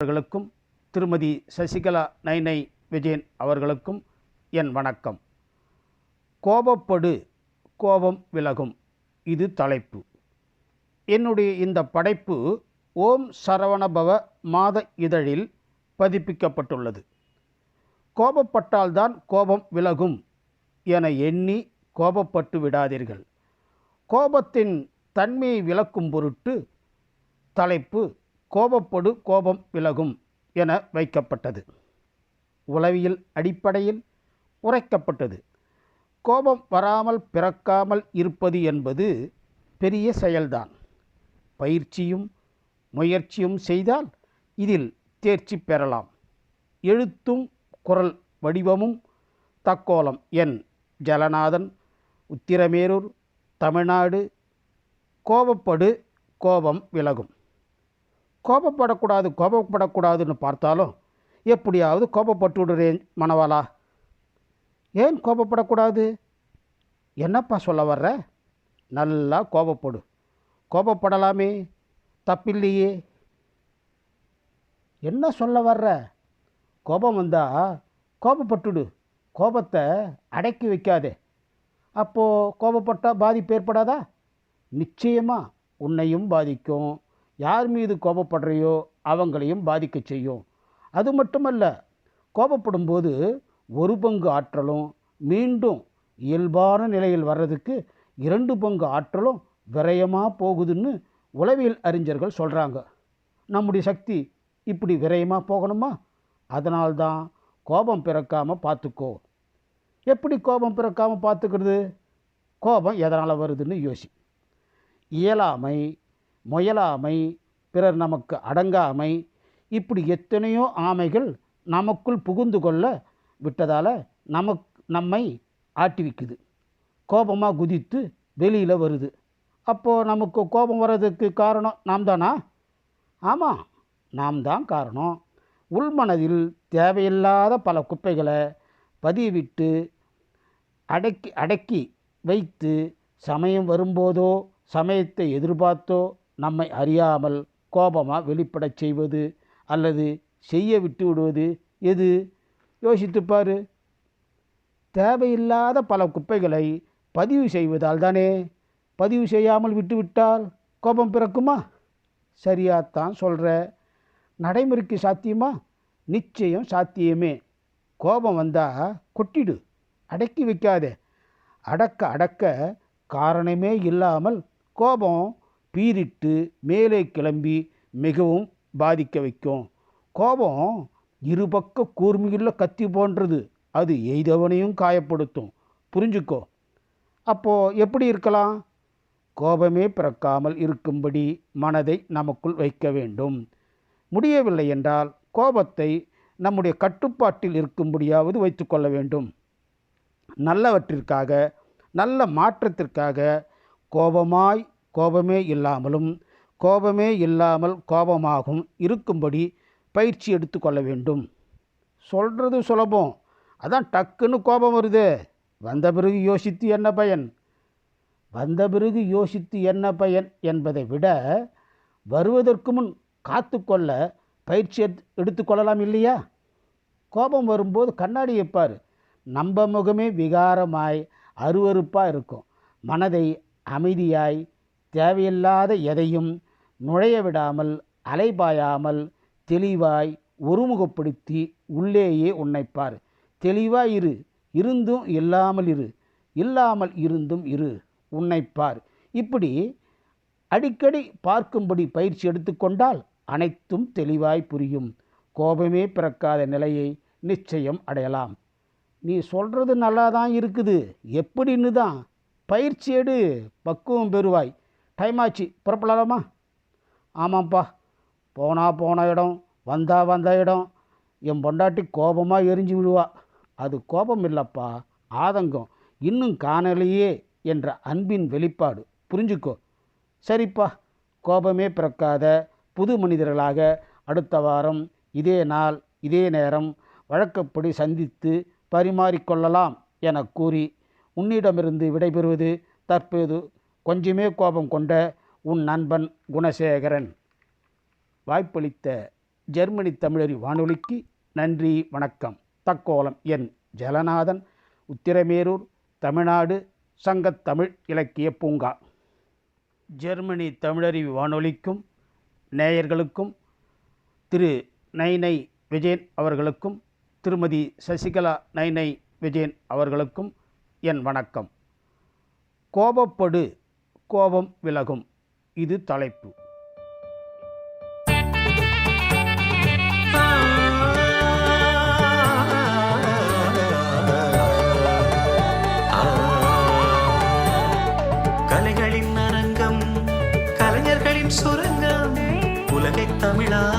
அவர்களுக்கும் திருமதி சசிகலா நைனை விஜயன் அவர்களுக்கும் என் வணக்கம். கோபப்படு, கோபம் விலகும், இது தலைப்பு. என்னுடைய இந்த படைப்பு ஓம் சரவணபவ மாத இதழில் பதிப்பிக்கப்பட்டுள்ளது. கோபப்பட்டால்தான் கோபம் விலகும் என எண்ணி கோபப்பட்டு விடாதீர்கள். கோபத்தின் தன்மையை விளக்கும் பொருட்டு தலைப்பு கோபப்படு, கோபம் விலகும் என வைக்கப்பட்டது. உளவியல் அடிப்படையில் உரைக்கப்பட்டது. கோபம் வராமல் பிறக்காமல் இருப்பது என்பது பெரிய செயல்தான். பயிற்சியும் முயற்சியும் செய்தால் இதில் தேர்ச்சி பெறலாம். எழுத்தும் குரல் வடிவமும் தக்கோலம் என் ஜலநாதன், உத்திரமேரூர், தமிழ்நாடு. கோபப்படு, கோபம் விலகும். கோபப்படக்கூடாதுன்னு பார்த்தாலும் எப்படியாவது கோபப்பட்டு விடுறேன் மனவாளா. ஏன் கோபப்படக்கூடாது? என்னப்பா சொல்ல வர்ற? நல்லா கோபப்படு. கோபப்படலாமே, தப்பில்லையே. என்ன சொல்ல வர்ற? கோபம் வந்தால் கோபப்பட்டுடு. கோபத்தை அடக்கி வைக்காதே. அப்போது கோபப்பட்டால் பாதிப்பு ஏற்படாதா? நிச்சயமாக உன்னையும் பாதிக்கும். யார் மீது கோபப்படுறையோ அவங்களையும் பாதிக்க செய்யும். அது மட்டுமல்ல, கோபப்படும்போது ஒரு பங்கு ஆற்றலும் மீண்டும் இயல்பான நிலையில் வர்றதுக்கு 2 பங்கு ஆற்றலும் விரயமாக போகுதுன்னு உளவியல் அறிஞர்கள் சொல்கிறாங்க. நம்முடைய சக்தி இப்படி விரயமாக போகணுமா? அதனால்தான் கோபம் பிறக்காமல் பார்த்துக்கோ. எப்படி கோபம் பிறக்காமல் பார்த்துக்கிறது? கோபம் எதனால் வருதுன்னு யோசி. இயலாமை, முயலாமை, பிறர் நமக்கு அடங்காமை, இப்படி எத்தனையோ ஆமைகள் நமக்குள் புகுந்து கொள்ள விட்டதால் நம்மை ஆட்டிவிக்குது. கோபமாக குதித்து வெளியில் வருது. அப்போது நமக்கு கோபம் வர்றதுக்கு காரணம் நாம் தானா? ஆமாம், நாம் தான் காரணம். உள்மனதில் தேவையில்லாத பல குப்பைகளை பதிவிட்டு அடக்கி வைத்து சமயம் வரும்போதோ சமயத்தை எதிர்பார்த்தோ நம்மை அறியாமல் கோபமாக வெளிப்படச் செய்வது அல்லது செய்ய விட்டு விடுவது எது? யோசித்துப்பார். தேவையில்லாத பல குப்பைகளை பதிவு செய்வதால் தானே. பதிவு செய்யாமல் விட்டுவிட்டால் கோபம் பிறக்குமா? சரியாத்தான் சொல்கிற. நடைமுறைக்கு சாத்தியமா? நிச்சயம் சாத்தியமே. கோபம் வந்தால் கொட்டிடு, அடக்கி வைக்காதே. அடக்க காரணமே இல்லாமல் கோபம் பீரிட்டு மேலே கிளம்பி மிகவும் பாதிக்க வைக்கும். கோபம் இருபக்க கூர்மையுள்ள கத்தி போன்றது. அது எய்தவனையும் காயப்படுத்தும். புரிஞ்சுக்கோ. அப்போது எப்படி இருக்கலாம்? கோபமே பிறக்காமல் இருக்கும்படி மனதை நமக்குள் வைக்க வேண்டும். முடியவில்லை என்றால் கோபத்தை நம்முடைய கட்டுப்பாட்டில் இருக்கும்படியாவது வைத்துக்கொள்ள வேண்டும். நல்லவற்றிற்காக, நல்ல மாற்றத்திற்காக கோபமே இல்லாமலும் கோபமே இல்லாமல் கோபமாகவும் இருக்கும்படி பயிற்சி எடுத்துக்கொள்ள வேண்டும். சொல்கிறது சுலபம், அதான் டக்குன்னு கோபம் வருது. வந்த பிறகு யோசித்து என்ன பயன் என்பதை விட வருவதற்கு முன் காத்துக்கொள்ள பயிற்சி எடுத்துக்கொள்ளலாம் இல்லையா? கோபம் வரும்போது கண்ணாடி வைப்பார். நம்ம முகமே விகாரமாய் அருவருப்பாக இருக்கும். மனதை அமைதியாய் தேவையில்லாத எதையும் நுழைய விடாமல் அலைபாயாமல் தெளிவாய் ஒருமுகப்படுத்தி உள்ளேயே உன்னைப்பார். தெளிவாய் இரு, இருந்தும் இல்லாமல் இரு, இல்லாமல் இருந்தும் இரு, உன்னைப்பார். இப்படி அடிக்கடி பார்க்கும்படி பயிற்சி எடுத்துக்கொண்டால் அனைத்தும் தெளிவாய் புரியும். கோபமே பிறக்காத நிலையை நிச்சயம் அடையலாம். நீ சொல்கிறது நல்லா தான் இருக்குது, எப்படின்னு தான் பயிற்சி எடு, பக்குவம் பெறுவாய். டைம் ஆச்சு, புறப்படலாமா? ஆமாம்ப்பா, போன இடம் வந்த இடம். என் பொண்டாட்டி கோபமாக எரிஞ்சு விடுவா. அது கோபம் இல்லைப்பா, ஆதங்கம். இன்னும் காணலையே என்ற அன்பின் வெளிப்பாடு. புரிஞ்சுக்கோ. சரிப்பா, கோபமே பிறக்காத புது மனிதர்களாக அடுத்த வாரம் இதே நாள் இதே நேரம் வழக்கப்படி சந்தித்து பரிமாறிக்கொள்ளலாம் என கூறி உன்னிடமிருந்து விடைபெறுவது தற்போது கொஞ்சமே கோபம் கொண்ட உன் நண்பன் குணசேகரன். வாய்ப்பளித்த ஜெர்மனி தமிழறி வானொலிக்கு நன்றி, வணக்கம். தக்கோலம் என் ஜலநாதன், உத்திரமேரூர், தமிழ்நாடு, சங்கத்தமிழ் இலக்கிய பூங்கா. ஜெர்மனி தமிழறிவு வானொலிக்கும் நேயர்களுக்கும் திரு நைனை விஜயன் அவர்களுக்கும் திருமதி சசிகலா நைனை விஜயன் அவர்களுக்கும் என் வணக்கம். கோபப்படு, கோபம் விலகும். இது தலைப்பு. கலைகளின் அரங்கம், கலைஞர்களின் சுரங்கம், உலகை தமிழா